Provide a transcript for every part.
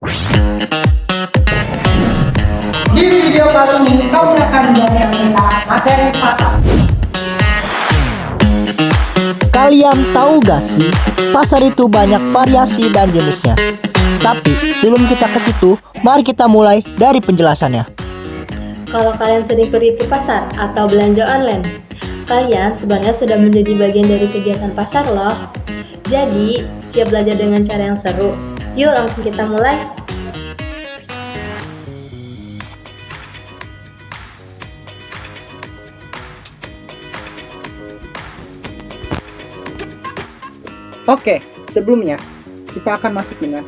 Di video kali ini kami akan menjelaskan tentang materi pasar. Kalian tahu gak sih, pasar itu banyak variasi dan jenisnya. Tapi sebelum kita ke situ, mari kita mulai dari penjelasannya. Kalau kalian sering pergi ke pasar atau belanja online, kalian sebenarnya sudah menjadi bagian dari kegiatan pasar loh. Jadi, siap belajar dengan cara yang seru. Yuk langsung kita mulai. Oke, sebelumnya kita akan masuk dengan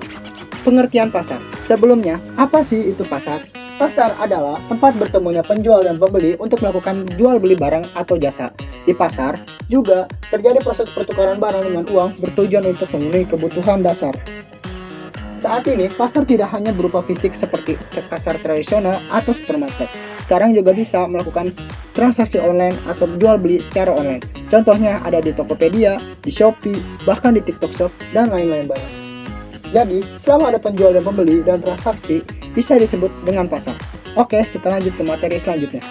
pengertian pasar. Sebelumnya, apa sih itu pasar? Pasar adalah tempat bertemunya penjual dan pembeli untuk melakukan jual beli barang atau jasa. Di pasar juga terjadi proses pertukaran barang dengan uang bertujuan untuk memenuhi kebutuhan dasar. Saat ini, pasar tidak hanya berupa fisik seperti pasar tradisional atau supermarket. Sekarang juga bisa melakukan transaksi online atau jual beli secara online. Contohnya ada di Tokopedia, di Shopee, bahkan di TikTok Shop, dan lain-lain banyak. Jadi, selama ada penjual dan pembeli dan transaksi, bisa disebut dengan pasar. Oke, kita lanjut ke materi selanjutnya.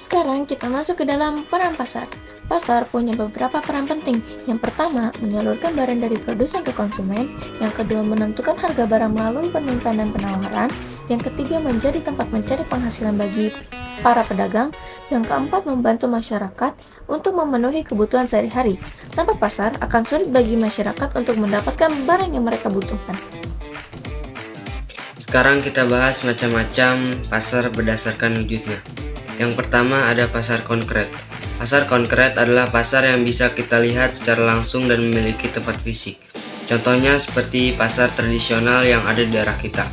Sekarang kita masuk ke dalam peran pasar. Pasar punya beberapa peran penting. Yang pertama, menyalurkan barang dari produsen ke konsumen. Yang kedua, menentukan harga barang melalui permintaan dan penawaran. Yang ketiga, menjadi tempat mencari penghasilan bagi para pedagang. Yang keempat, membantu masyarakat untuk memenuhi kebutuhan sehari-hari. Tanpa pasar, akan sulit bagi masyarakat untuk mendapatkan barang yang mereka butuhkan. Sekarang kita bahas macam-macam pasar berdasarkan wujudnya. Yang pertama ada pasar konkret. Pasar konkret adalah pasar yang bisa kita lihat secara langsung dan memiliki tempat fisik. Contohnya seperti pasar tradisional yang ada di daerah kita.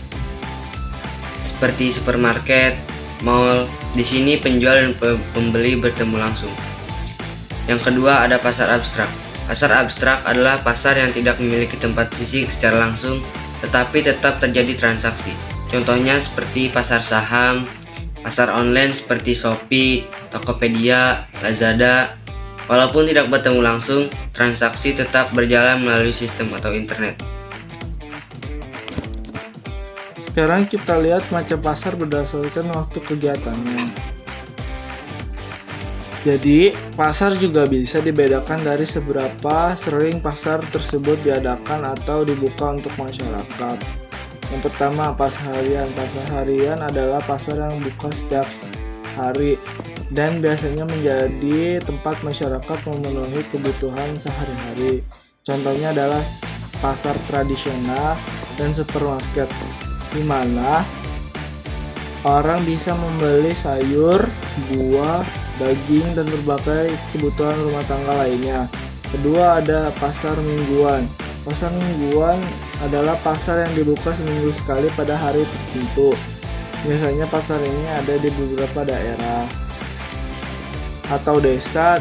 Seperti supermarket, mall, di sini penjual dan pembeli bertemu langsung. Yang kedua ada pasar abstrak. Pasar abstrak adalah pasar yang tidak memiliki tempat fisik secara langsung, tetapi tetap terjadi transaksi. Contohnya seperti pasar saham, pasar online seperti Shopee, Tokopedia, Lazada. Walaupun tidak bertemu langsung, transaksi tetap berjalan melalui sistem atau internet. Sekarang kita lihat macam pasar berdasarkan waktu kegiatannya. Jadi, pasar juga bisa dibedakan dari seberapa sering pasar tersebut diadakan atau dibuka untuk masyarakat. Yang pertama, pasar harian. Pasar harian adalah pasar yang buka setiap hari dan biasanya menjadi tempat masyarakat memenuhi kebutuhan sehari-hari. Contohnya adalah pasar tradisional dan supermarket, di mana orang bisa membeli sayur, buah, daging, dan berbagai kebutuhan rumah tangga lainnya. Kedua ada pasar mingguan. Pasar mingguan adalah pasar yang dibuka seminggu sekali pada hari tertentu. Biasanya pasar ini ada di beberapa daerah atau desa.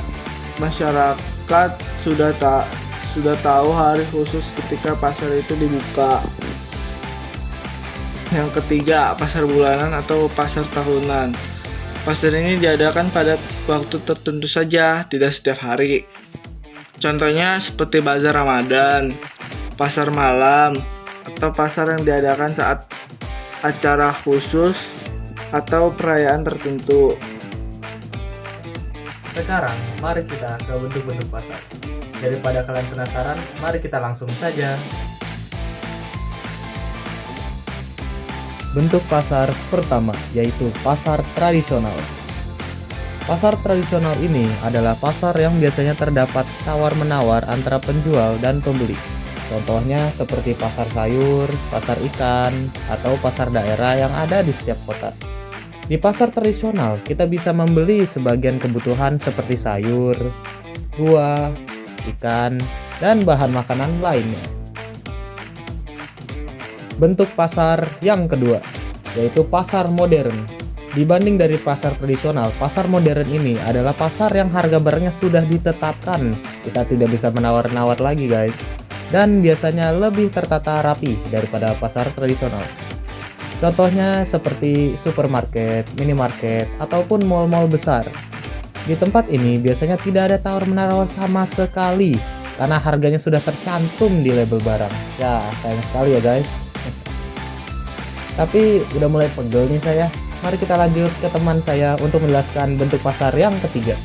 Masyarakat sudah tahu hari khusus ketika pasar itu dibuka. Yang ketiga, pasar bulanan atau pasar tahunan. Pasar ini diadakan pada waktu tertentu saja, tidak setiap hari. Contohnya seperti bazar Ramadan, pasar malam, atau pasar yang diadakan saat acara khusus atau perayaan tertentu. Sekarang, mari kita ke bentuk-bentuk pasar. Daripada kalian penasaran, mari kita langsung saja. Bentuk pasar pertama yaitu pasar tradisional. Pasar tradisional ini adalah pasar yang biasanya terdapat tawar-menawar antara penjual dan pembeli. Contohnya seperti pasar sayur, pasar ikan, atau pasar daerah yang ada di setiap kota. Di pasar tradisional, kita bisa membeli sebagian kebutuhan seperti sayur, buah, ikan, dan bahan makanan lainnya. Bentuk pasar yang kedua, yaitu pasar modern. Dibanding dari pasar tradisional, pasar modern ini adalah pasar yang harga barangnya sudah ditetapkan. Kita tidak bisa menawar-nawar lagi guys. Dan biasanya lebih tertata rapi daripada pasar tradisional. Contohnya seperti supermarket, minimarket, ataupun mal-mal besar. Di tempat ini biasanya tidak ada tawar-menawar sama sekali. karena harganya sudah tercantum di label barang. Ya, sayang sekali ya guys. Tapi udah mulai pegel nih saya. Mari kita lanjut ke teman saya untuk menjelaskan bentuk pasar yang ketiga.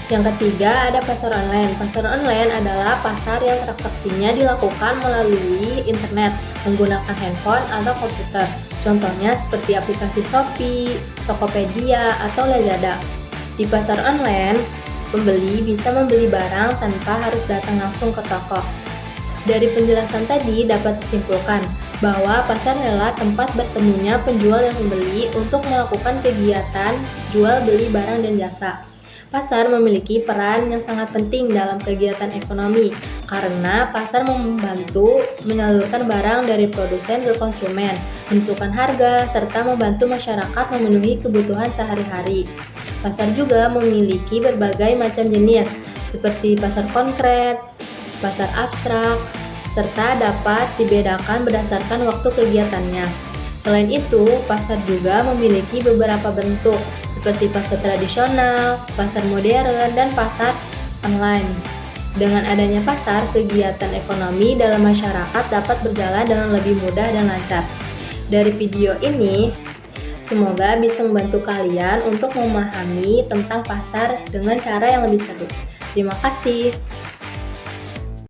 Yang ketiga ada pasar online. Pasar online adalah pasar yang transaksinya dilakukan melalui internet menggunakan handphone atau komputer. Contohnya seperti aplikasi Shopee, Tokopedia, atau Lazada. Di pasar online, pembeli bisa membeli barang tanpa harus datang langsung ke toko. Dari penjelasan tadi dapat disimpulkan bahwa pasar adalah tempat bertemunya penjual dan pembeli untuk melakukan kegiatan jual beli barang dan jasa. Pasar memiliki peran yang sangat penting dalam kegiatan ekonomi karena pasar membantu menyalurkan barang dari produsen ke konsumen, menentukan harga, serta membantu masyarakat memenuhi kebutuhan sehari-hari. Pasar juga memiliki berbagai macam jenis, seperti pasar konkret, pasar abstrak, serta dapat dibedakan berdasarkan waktu kegiatannya. Selain itu, pasar juga memiliki beberapa bentuk, seperti pasar tradisional, pasar modern, dan pasar online. Dengan adanya pasar, kegiatan ekonomi dalam masyarakat dapat berjalan dengan lebih mudah dan lancar. Dari video ini, semoga bisa membantu kalian untuk memahami tentang pasar dengan cara yang lebih seru. Terima kasih.